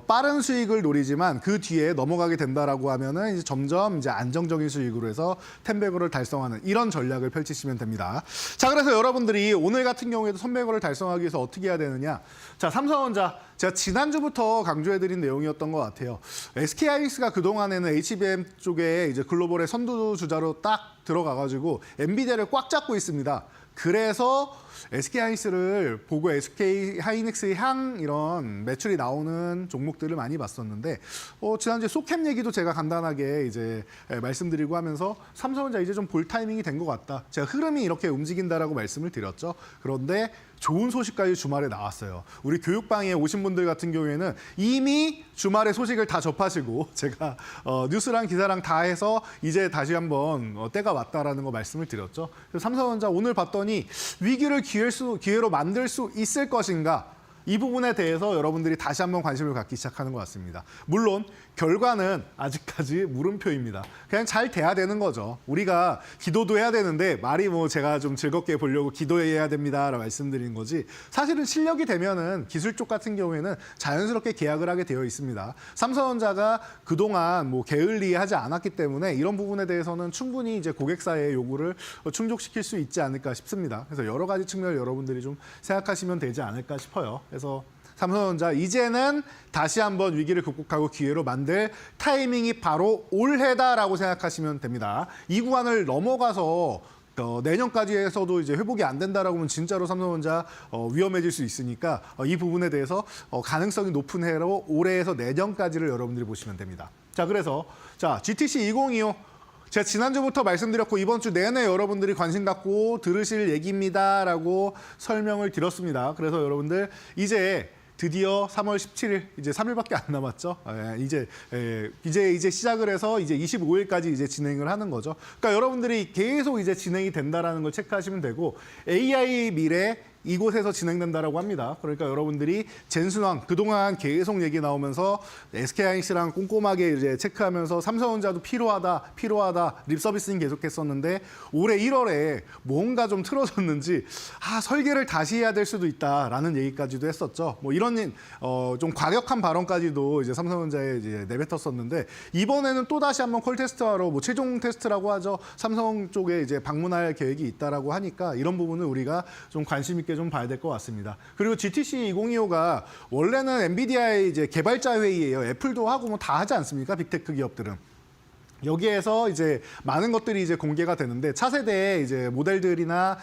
빠른 수익을 노리지만 그 뒤에 넘어가게 된다라고 하면은 이제 점점 이제 안정적인 수익으로 해서 10배거를 달성하는 이런 전략을 펼치시면 됩니다. 자, 그래서 여러분들이 오늘 같은 경우에도 1000배거를 달성하기 위해서 어떻게 해야 되느냐? 자, 삼성전자 제가 지난주부터 강조해드린 내용이었던 것 같아요. SK하이닉스가 그동안에는 HBM 쪽에 이제 글로벌의 선두주자로 딱 들어가가지고 엔비디아를 꽉 잡고 있습니다. 그래서 SK하이닉스를 보고 SK하이닉스의 향 이런 매출이 나오는 종목들을 많이 봤었는데 지난주에 소캠 얘기도 제가 간단하게 이제 말씀드리고 하면서 삼성전자 이제 좀 볼 타이밍이 된 것 같다. 제가 흐름이 이렇게 움직인다라고 말씀을 드렸죠. 그런데 좋은 소식까지 주말에 나왔어요. 우리 교육방에 오신 분들 같은 경우에는 이미 주말에 소식을 다 접하시고 제가 뉴스랑 기사랑 다 해서 이제 다시 한번 때가 왔다라는 거 말씀을 드렸죠. 그래서 삼성전자 오늘 봤더니 위기를 기회로 만들 수 있을 것인가? 이 부분에 대해서 여러분들이 다시 한번 관심을 갖기 시작하는 것 같습니다. 물론 결과는 아직까지 물음표입니다. 그냥 잘 돼야 되는 거죠. 우리가 기도도 해야 되는데 말이 뭐 제가 좀 즐겁게 보려고 기도해야 됩니다라고 말씀드린 거지 사실은 실력이 되면은 기술 쪽 같은 경우에는 자연스럽게 계약을 하게 되어 있습니다. 삼성전자가 그동안 뭐 게을리하지 않았기 때문에 이런 부분에 대해서는 충분히 이제 고객사의 요구를 충족시킬 수 있지 않을까 싶습니다. 그래서 여러 가지 측면을 여러분들이 좀 생각하시면 되지 않을까 싶어요. 그래서 삼성전자 이제는 다시 한번 위기를 극복하고 기회로 만들 타이밍이 바로 올해다라고 생각하시면 됩니다. 이 구간을 넘어가서 내년까지 해서도 이제 회복이 안 된다라고 하면 진짜로 삼성전자 위험해질 수 있으니까 이 부분에 대해서 가능성이 높은 해로 올해에서 내년까지를 여러분들이 보시면 됩니다. 자, 그래서 GTC 2025 제가 지난주부터 말씀드렸고 이번 주 내내 여러분들이 관심 갖고 들으실 얘기입니다라고 설명을 드렸습니다. 그래서 여러분들 이제 드디어 3월 17일 이제 3일밖에 안 남았죠. 이제 시작을 해서 이제 25일까지 이제 진행을 하는 거죠. 그러니까 여러분들이 계속 이제 진행이 된다라는 걸 체크하시면 되고 AI 미래 이곳에서 진행된다라고 합니다. 그러니까 여러분들이 젠순왕 그동안 계속 얘기 나오면서 SK하이닉스랑 꼼꼼하게 이제 체크하면서 삼성전자도 필요하다 립 서비스는 계속했었는데 올해 1월에 뭔가 좀 틀어졌는지 설계를 다시 해야 될 수도 있다라는 얘기까지도 했었죠. 뭐 이런 좀 과격한 발언까지도 이제 삼성전자에 이제 내뱉었었는데 이번에는 또 다시 한번 콜 테스트하러 뭐 최종 테스트라고 하죠. 삼성 쪽에 이제 방문할 계획이 있다라고 하니까 이런 부분을 우리가 좀 관심 있게 좀 봐야 될 것 같습니다. 그리고 GTC 2025가 원래는 엔비디아의 이제 개발자 회의예요. 애플도 하고 뭐 다 하지 않습니까? 빅테크 기업들은. 여기에서 이제 많은 것들이 이제 공개가 되는데 차세대 이제 모델들이나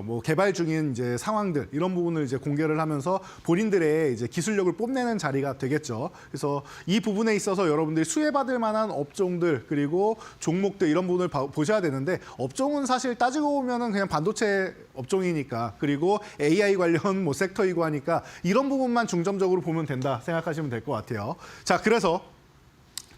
뭐 개발 중인 이제 상황들 이런 부분을 이제 공개를 하면서 본인들의 이제 기술력을 뽐내는 자리가 되겠죠. 그래서 이 부분에 있어서 여러분들이 수혜받을 만한 업종들 그리고 종목들 이런 부분을 보셔야 되는데 업종은 사실 따지고 보면은 그냥 반도체 업종이니까 그리고 AI 관련 뭐 섹터이고 하니까 이런 부분만 중점적으로 보면 된다 생각하시면 될 것 같아요. 자, 그래서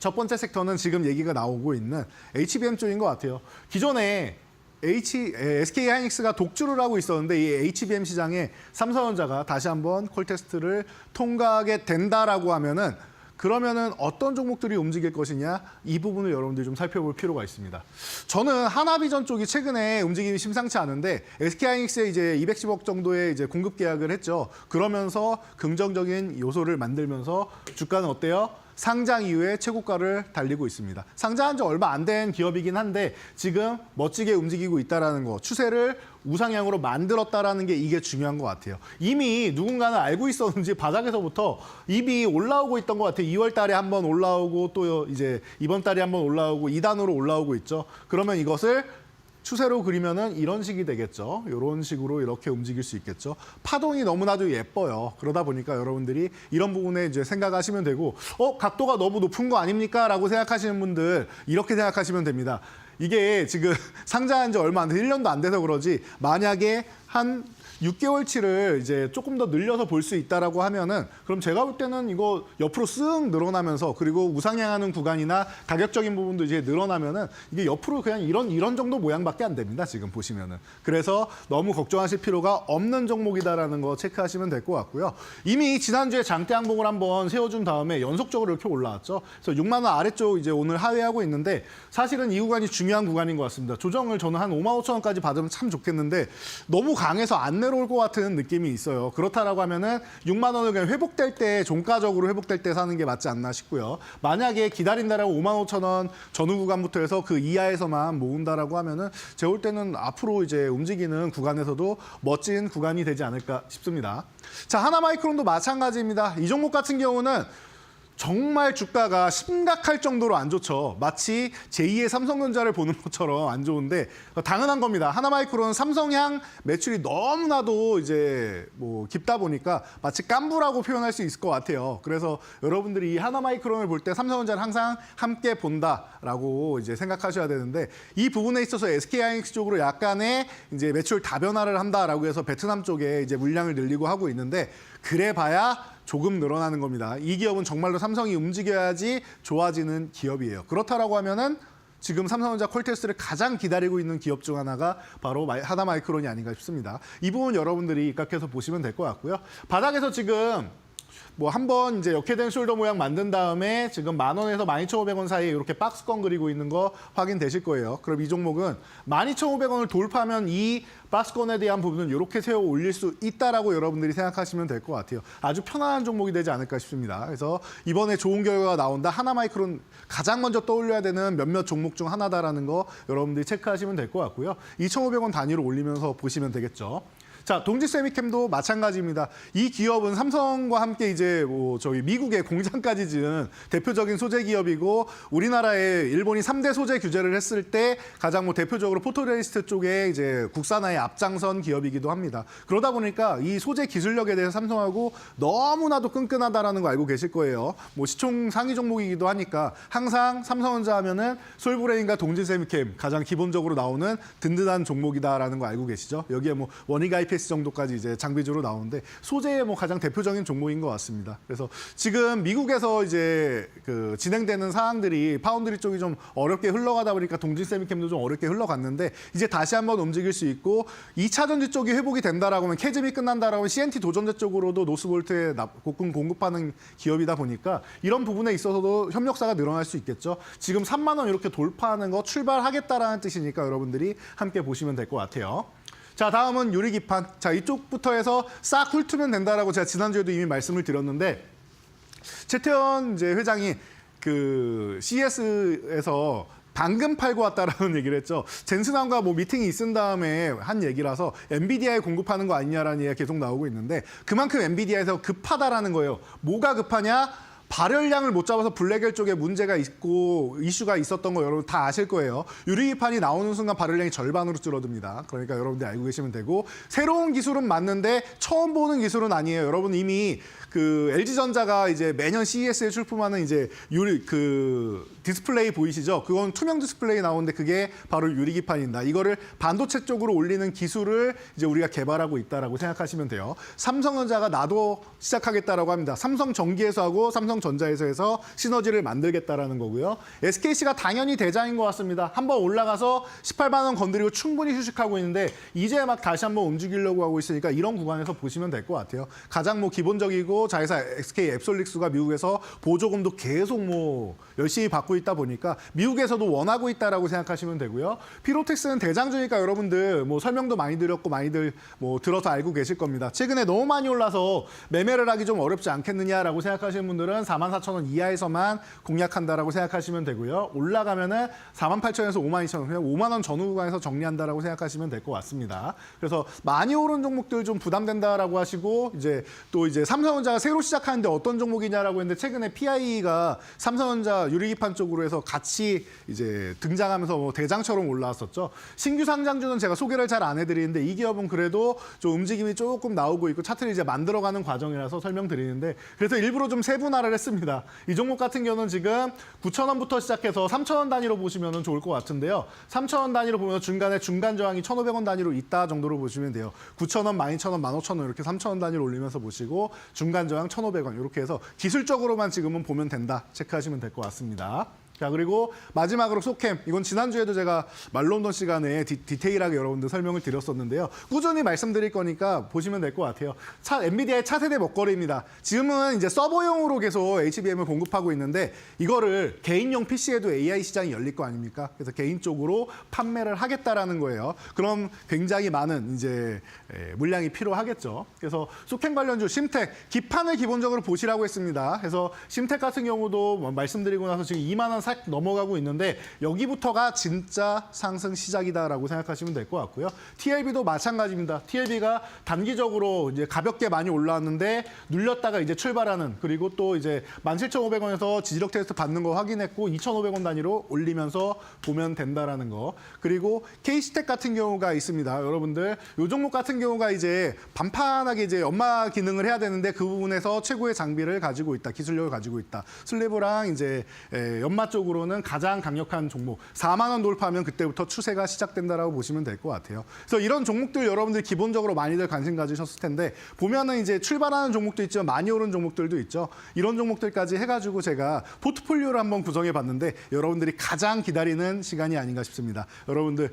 첫 번째 섹터는 지금 얘기가 나오고 있는 HBM 쪽인 것 같아요. 기존에 SK하이닉스가 독주를 하고 있었는데 이 HBM 시장에 삼성전자가 다시 한번 콜 테스트를 통과하게 된다라고 하면은 그러면은 어떤 종목들이 움직일 것이냐 이 부분을 여러분들이 좀 살펴볼 필요가 있습니다. 저는 하나비전 쪽이 최근에 움직임이 심상치 않은데 SK하이닉스에 이제 210억 정도의 이제 공급 계약을 했죠. 그러면서 긍정적인 요소를 만들면서 주가는 어때요? 상장 이후에 최고가를 달리고 있습니다. 상장한 지 얼마 안 된 기업이긴 한데 지금 멋지게 움직이고 있다는 거, 추세를 우상향으로 만들었다라는 게 이게 중요한 것 같아요. 이미 누군가는 알고 있었는지 바닥에서부터 이미 올라오고 있던 것 같아요. 2월 달에 한번 올라오고 또 이제 이번 달에 한번 올라오고 2단으로 올라오고 있죠. 그러면 이것을 추세로 그리면은 이런 식이 되겠죠. 이런 식으로 이렇게 움직일 수 있겠죠. 파동이 너무나도 예뻐요. 그러다 보니까 여러분들이 이런 부분에 이제 생각하시면 되고, 각도가 너무 높은 거 아닙니까? 라고 생각하시는 분들 이렇게 생각하시면 됩니다. 이게 지금 상장한 지 얼마 안 돼, 1년도 안 돼서 그러지. 만약에 한 6개월치를 이제 조금 더 늘려서 볼 수 있다라고 하면은 그럼 제가 볼 때는 이거 옆으로 쓱 늘어나면서 그리고 우상향하는 구간이나 가격적인 부분도 이제 늘어나면은 이게 옆으로 그냥 이런 정도 모양밖에 안 됩니다. 지금 보시면은. 그래서 너무 걱정하실 필요가 없는 종목이다라는 거 체크하시면 될 것 같고요. 이미 지난주에 장대 항봉을 한번 세워준 다음에 연속적으로 이렇게 올라왔죠. 그래서 6만 원 아래쪽 이제 오늘 하회하고 있는데 사실은 이 구간이 중요한 구간인 것 같습니다. 조정을 저는 한 5만 5천 원까지 받으면 참 좋겠는데 너무 강해서 안 내려올 것 같은 느낌이 있어요. 그렇다라고 하면은 6만 원을 그냥 회복될 때 종가적으로 회복될 때 사는 게 맞지 않나 싶고요. 만약에 기다린다라고 5만 5천 원 전후 구간부터 해서 그 이하에서만 모은다라고 하면은 제가 볼 때는 앞으로 이제 움직이는 구간에서도 멋진 구간이 되지 않을까 싶습니다. 자, 하나마이크론도 마찬가지입니다. 이 종목 같은 경우는 정말 주가가 심각할 정도로 안 좋죠. 마치 제2의 삼성전자를 보는 것처럼 안 좋은데 당연한 겁니다. 하나마이크론은 삼성향 매출이 너무나도 이제 뭐 깊다 보니까 마치 깐부라고 표현할 수 있을 것 같아요. 그래서 여러분들이 이 하나마이크론을 볼 때 삼성전자를 항상 함께 본다라고 이제 생각하셔야 되는데 이 부분에 있어서 SK하이닉스 쪽으로 약간의 이제 매출 다변화를 한다라고 해서 베트남 쪽에 이제 물량을 늘리고 하고 있는데 그래봐야 조금 늘어나는 겁니다. 이 기업은 정말로 삼성이 움직여야지 좋아지는 기업이에요. 그렇다라고 하면은 지금 삼성전자 콜테스트를 가장 기다리고 있는 기업 중 하나가 바로 하나마이크론이 아닌가 싶습니다. 이 부분 여러분들이 입각해서 보시면 될 것 같고요. 바닥에서 지금 뭐 한번 이제 역회된 숄더 모양 만든 다음에 지금 10,000원에서 12,500원 사이에 이렇게 박스권 그리고 있는 거 확인되실 거예요. 그럼 이 종목은 12,500원을 돌파하면 이 박스권에 대한 부분은 이렇게 세워 올릴 수 있다라고 여러분들이 생각하시면 될 것 같아요. 아주 편안한 종목이 되지 않을까 싶습니다. 그래서 이번에 좋은 결과가 나온다. 하나마이크론 가장 먼저 떠올려야 되는 몇몇 종목 중 하나다라는 거 여러분들이 체크하시면 될 것 같고요. 2,500원 단위로 올리면서 보시면 되겠죠. 자, 동지세미캠도 마찬가지입니다. 이 기업은 삼성과 함께 이제 뭐 저희 미국의 공장까지 지은 대표적인 소재 기업이고 우리나라에 일본이 3대 소재 규제를 했을 때 가장 뭐 대표적으로 포토레리스트 쪽에 이제 국산화의 앞장선 기업이기도 합니다. 그러다 보니까 이 소재 기술력에 대해서 삼성하고 너무나도 끈끈하다라는 거 알고 계실 거예요. 뭐 시총 상위 종목이기도 하니까 항상 삼성전자 하면은 솔브레인과 동지세미캠 가장 기본적으로 나오는 든든한 종목이다라는 거 알고 계시죠? 여기에 뭐 원익IP IPS 정도까지 이제 장비주로 나오는데 소재의 뭐 가장 대표적인 종목인 것 같습니다. 그래서 지금 미국에서 이제 그 진행되는 사항들이 파운드리 쪽이 좀 어렵게 흘러가다 보니까 동진 세미캠도 좀 어렵게 흘러갔는데 이제 다시 한번 움직일 수 있고 2차 전지 쪽이 회복이 된다라고 하면 캐즘이 끝난다라고 하면 CNT 도전자 쪽으로도 노스볼트에 곡금 공급하는 기업이다 보니까 이런 부분에 있어서도 협력사가 늘어날 수 있겠죠. 지금 3만 원 이렇게 돌파하는 거 출발하겠다라는 뜻이니까 여러분들이 함께 보시면 될 것 같아요. 자, 다음은 유리기판. 자, 이쪽부터 해서 싹 훑으면 된다라고 제가 지난주에도 이미 말씀을 드렸는데 최태원 이제 회장이 그 CES에서 방금 팔고 왔다라는 얘기를 했죠. 젠슨함과 뭐 미팅이 있은 다음에 한 얘기라서 엔비디아에 공급하는 거 아니냐라는 얘기가 계속 나오고 있는데 그만큼 엔비디아에서 급하다라는 거예요. 뭐가 급하냐? 발열량을 못 잡아서 블랙엘 쪽에 문제가 있고 이슈가 있었던 거 여러분 다 아실 거예요. 유리기판이 나오는 순간 발열량이 절반으로 줄어듭니다. 그러니까 여러분들이 알고 계시면 되고 새로운 기술은 맞는데 처음 보는 기술은 아니에요. 여러분 이미 그 LG전자가 이제 매년 CES에 출품하는 이제 디스플레이 보이시죠? 그건 투명 디스플레이 나오는데 그게 바로 유리기판입니다. 이거를 반도체 쪽으로 올리는 기술을 이제 우리가 개발하고 있다라고 생각하시면 돼요. 삼성전자가 나도 시작하겠다라고 합니다. 삼성전기에서 하고 삼성전자에서 해서 시너지를 만들겠다라는 거고요. SKC가 당연히 대장인 것 같습니다. 한번 올라가서 18만 원 건드리고 충분히 휴식하고 있는데 이제 막 다시 한번 움직이려고 하고 있으니까 이런 구간에서 보시면 될 것 같아요. 가장 뭐 기본적이고 자회사 SK 앱솔릭스가 미국에서 보조금도 계속 뭐 열심히 받고 있다 보니까 미국에서도 원하고 있다라고 생각하시면 되고요. 피로텍스는 대장주니까 여러분들 뭐 설명도 많이 드렸고 많이들 뭐 들어서 알고 계실 겁니다. 최근에 너무 많이 올라서 매매를 하기 좀 어렵지 않겠느냐라고 생각하시는 분들은 44,000원 이하에서만 공략한다라고 생각하시면 되고요. 올라가면은 48,000원에서 52,000원, 그냥 5만 원 전후 구간에서 정리한다라고 생각하시면 될 것 같습니다. 그래서 많이 오른 종목들 좀 부담된다라고 하시고 이제 또 이제 삼성전자가 새로 시작하는데 어떤 종목이냐라고 했는데 최근에 PI가 삼성전자 유리기판 쪽으로 해서 같이 이제 등장하면서 뭐 대장처럼 올라왔었죠. 신규 상장주는 제가 소개를 잘 안 해드리는데 이 기업은 그래도 좀 움직임이 조금 나오고 있고 차트를 이제 만들어가는 과정이라서 설명드리는데 그래서 일부러 좀 세분화를 했습니다. 이 종목 같은 경우는 지금 9,000원부터 시작해서 3,000원 단위로 보시면 좋을 것 같은데요. 3,000원 단위로 보면 중간에 중간 저항이 1,500원 단위로 있다 정도로 보시면 돼요. 9,000원, 12,000원, 15,000원 이렇게 3,000원 단위로 올리면서 보시고 중간 저항 1,500원 이렇게 해서 기술적으로만 지금은 보면 된다. 체크하시면 될 것 같습니다. 자, 그리고 마지막으로 소캠. 이건 지난주에도 제가 말론던 시간에 디테일하게 여러분들 설명을 드렸었는데요. 꾸준히 말씀드릴 거니까 보시면 될 것 같아요. 엔비디아의 차세대 먹거리입니다. 지금은 이제 서버용으로 계속 HBM을 공급하고 있는데 이거를 개인용 PC에도 AI 시장이 열릴 거 아닙니까? 그래서 개인 쪽으로 판매를 하겠다라는 거예요. 그럼 굉장히 많은 이제 물량이 필요하겠죠. 그래서 소캠 관련주 심텍 기판을 기본적으로 보시라고 했습니다. 그래서 심텍 같은 경우도 말씀드리고 나서 지금 2만 원 살 넘어가고 있는데 여기부터가 진짜 상승 시작이다라고 생각하시면 될 것 같고요. TLB도 마찬가지입니다. TLB가 단기적으로 이제 가볍게 많이 올라왔는데 눌렸다가 이제 출발하는 그리고 또 이제 17,500원에서 지지력 테스트 받는 거 확인했고 2,500원 단위로 올리면서 보면 된다라는 거. 그리고 K시텍 같은 경우가 있습니다. 여러분들 이 종목 같은 경우가 이제 반판하게 이제 연마 기능을 해야 되는데 그 부분에서 최고의 장비를 가지고 있다. 기술력을 가지고 있다. 슬래브랑 이제 연마 쪽으로는 가장 강력한 종목 4만 원 돌파하면 그때부터 추세가 시작된다라고 보시면 될 것 같아요. 그래서 이런 종목들 여러분들 기본적으로 많이들 관심 가지셨을 텐데 보면은 이제 출발하는 종목도 있지만 많이 오른 종목들도 있죠. 이런 종목들까지 해가지고 제가 포트폴리오를 한번 구성해 봤는데 여러분들이 가장 기다리는 시간이 아닌가 싶습니다. 여러분들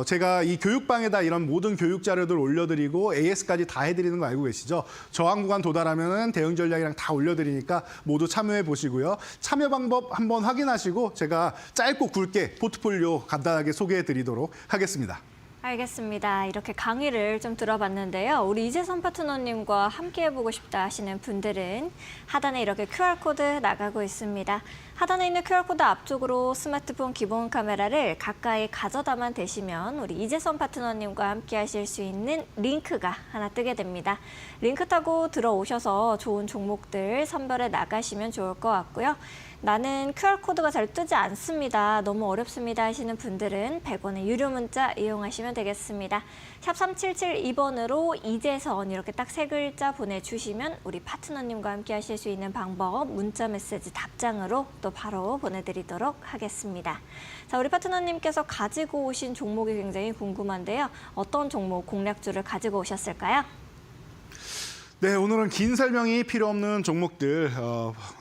제가 이 교육방에다 이런 모든 교육 자료들 올려드리고 AS까지 다 해드리는 거 알고 계시죠? 저항 구간 도달하면은 대응 전략이랑 다 올려드리니까 모두 참여해 보시고요. 참여 방법 한번 확인하시고 제가 짧고 굵게 포트폴리오 간단하게 소개해 드리도록 하겠습니다. 알겠습니다. 이렇게 강의를 좀 들어봤는데요. 우리 이재선 파트너님과 함께 해보고 싶다 하시는 분들은 하단에 이렇게 QR코드 나가고 있습니다. 하단에 있는 QR코드 앞쪽으로 스마트폰 기본 카메라를 가까이 가져다만 대시면 우리 이재선 파트너님과 함께 하실 수 있는 링크가 하나 뜨게 됩니다. 링크 타고 들어오셔서 좋은 종목들 선별해 나가시면 좋을 것 같고요. 나는 QR코드가 잘 뜨지 않습니다. 너무 어렵습니다 하시는 분들은 100원의 유료 문자 이용하시면 되겠습니다. 샵 3772번으로 이재선 이렇게 딱 세 글자 보내주시면 우리 파트너님과 함께 하실 수 있는 방법 문자 메시지 답장으로 또 바로 보내드리도록 하겠습니다. 자, 우리 파트너님께서 가지고 오신 종목이 굉장히 궁금한데요. 어떤 종목 공략주를 가지고 오셨을까요? 네, 오늘은 긴 설명이 필요 없는 종목들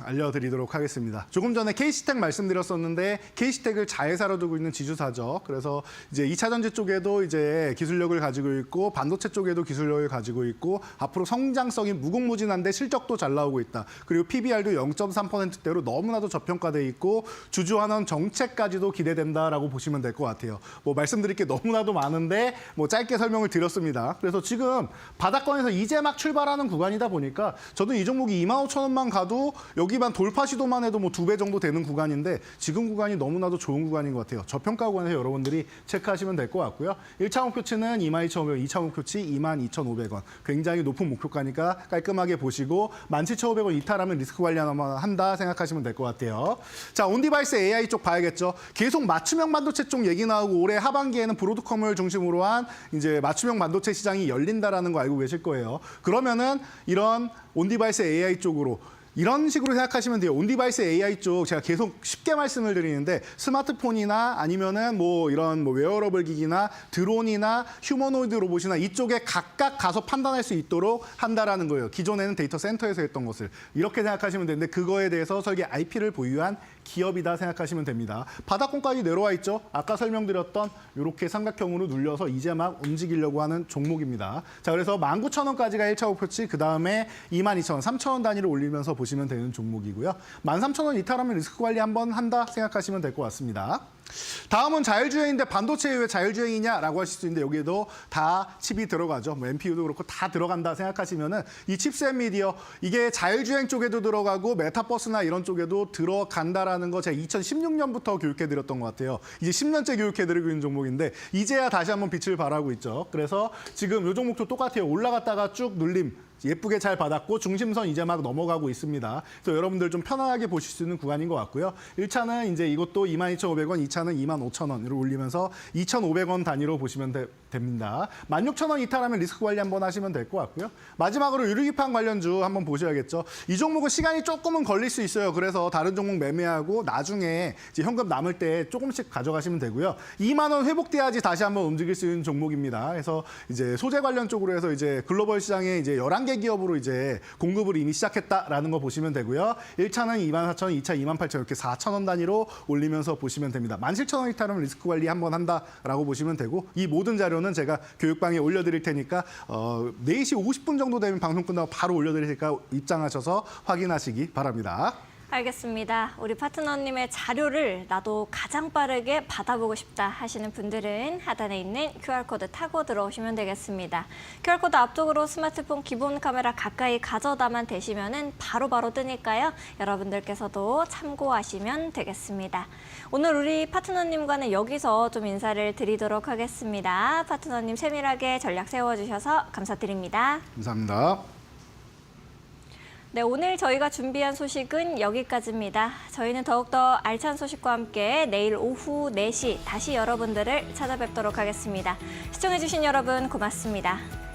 알려드리도록 하겠습니다. 조금 전에 K시텍 말씀드렸었는데 K시텍을 자회사로 두고 있는 지주사죠. 그래서 이제 2차 전지 쪽에도 이제 기술력을 가지고 있고 반도체 쪽에도 기술력을 가지고 있고 앞으로 성장성이 무궁무진한데 실적도 잘 나오고 있다. 그리고 PBR도 0.3%대로 너무나도 저평가돼 있고 주주환원 정책까지도 기대된다라고 보시면 될 것 같아요. 뭐 말씀드릴 게 너무나도 많은데 뭐 짧게 설명을 드렸습니다. 그래서 지금 바닥권에서 이제 막 출발하는 구간이다 보니까 저도 이 종목이 25,000원만 가도 여기만 돌파 시도만 해도 뭐 2배 정도 되는 구간인데 지금 구간이 너무나도 좋은 구간인 것 같아요. 저평가 구간에서 여러분들이 체크하시면 될 것 같고요. 1차 목표치는 22,500원, 2차 목표치 22,500원. 굉장히 높은 목표가니까 깔끔하게 보시고 17,500원 이탈하면 리스크 관리 하나만 한다 생각하시면 될 것 같아요. 자, 온디바이스 AI 쪽 봐야겠죠. 계속 맞춤형 반도체 쪽 얘기 나오고 올해 하반기에는 브로드컴을 중심으로 한 이제 맞춤형 반도체 시장이 열린다라는 거 알고 계실 거예요. 그러면은 이런 온디바이스 AI 쪽으로 이런 식으로 생각하시면 돼요. 온디바이스 AI 쪽 제가 계속 쉽게 말씀을 드리는데 스마트폰이나 아니면은 뭐 이런 뭐 웨어러블 기기나 드론이나 휴머노이드 로봇이나 이쪽에 각각 가서 판단할 수 있도록 한다라는 거예요. 기존에는 데이터 센터에서 했던 것을 이렇게 생각하시면 되는데 그거에 대해서 설계 IP를 보유한 기업이다 생각하시면 됩니다. 바닥권까지 내려와 있죠. 아까 설명드렸던 이렇게 삼각형으로 눌려서 이제 막 움직이려고 하는 종목입니다. 자, 그래서 19,000원까지가 1차 목표치, 그 다음에 22,000원, 3,000원 단위를 올리면서 보시면 되는 종목이고요. 13,000원 이탈하면 리스크 관리 한번 한다 생각하시면 될 것 같습니다. 다음은 자율주행인데 반도체에 왜 자율주행이냐라고 하실 수 있는데 여기에도 다 칩이 들어가죠. 뭐 NPU도 그렇고 다 들어간다 생각하시면은 이 칩셋 미디어 이게 자율주행 쪽에도 들어가고 메타버스나 이런 쪽에도 들어간다라는 거 제가 2016년부터 교육해드렸던 것 같아요. 이제 10년째 교육해드리고 있는 종목인데 이제야 다시 한번 빛을 발하고 있죠. 그래서 지금 이 종목도 똑같아요. 올라갔다가 쭉 눌림. 예쁘게 잘 받았고 중심선 이제 막 넘어가고 있습니다. 그래서 여러분들 좀 편안하게 보실 수 있는 구간인 것 같고요. 1차는 이제 이것도 22,500원, 2차는 25,000원으로 올리면서 2,500원 단위로 보시면 됩니다. 16,000원 이탈하면 리스크 관리 한번 하시면 될 것 같고요. 마지막으로 유리기판 관련주 한번 보셔야겠죠. 이 종목은 시간이 조금은 걸릴 수 있어요. 그래서 다른 종목 매매하고 나중에 이제 현금 남을 때 조금씩 가져가시면 되고요. 2만 원 회복돼야지 다시 한번 움직일 수 있는 종목입니다. 그래서 이제 소재 관련 쪽으로 해서 이제 글로벌 시장에 이제 11개 기업으로 이제 공급을 이미 시작했다라는 거 보시면 되고요. 1차는 24,000원, 2차 28,000원 이렇게 4,000원 단위로 올리면서 보시면 됩니다. 17,000원 이탈하면 리스크 관리 한번 한다라고 보시면 되고 이 모든 자료는 제가 교육방에 올려드릴 테니까 4시 50분 정도 되면 방송 끝나고 바로 올려드릴 테니까 입장하셔서 확인하시기 바랍니다. 알겠습니다. 우리 파트너님의 자료를 나도 가장 빠르게 받아보고 싶다 하시는 분들은 하단에 있는 QR코드 타고 들어오시면 되겠습니다. QR코드 앞쪽으로 스마트폰 기본 카메라 가까이 가져다만 대시면은 바로바로 뜨니까요. 여러분들께서도 참고하시면 되겠습니다. 오늘 우리 파트너님과는 여기서 좀 인사를 드리도록 하겠습니다. 파트너님 세밀하게 전략 세워주셔서 감사드립니다. 감사합니다. 네, 오늘 저희가 준비한 소식은 여기까지입니다. 저희는 더욱더 알찬 소식과 함께 내일 오후 4시 다시 여러분들을 찾아뵙도록 하겠습니다. 시청해주신 여러분 고맙습니다.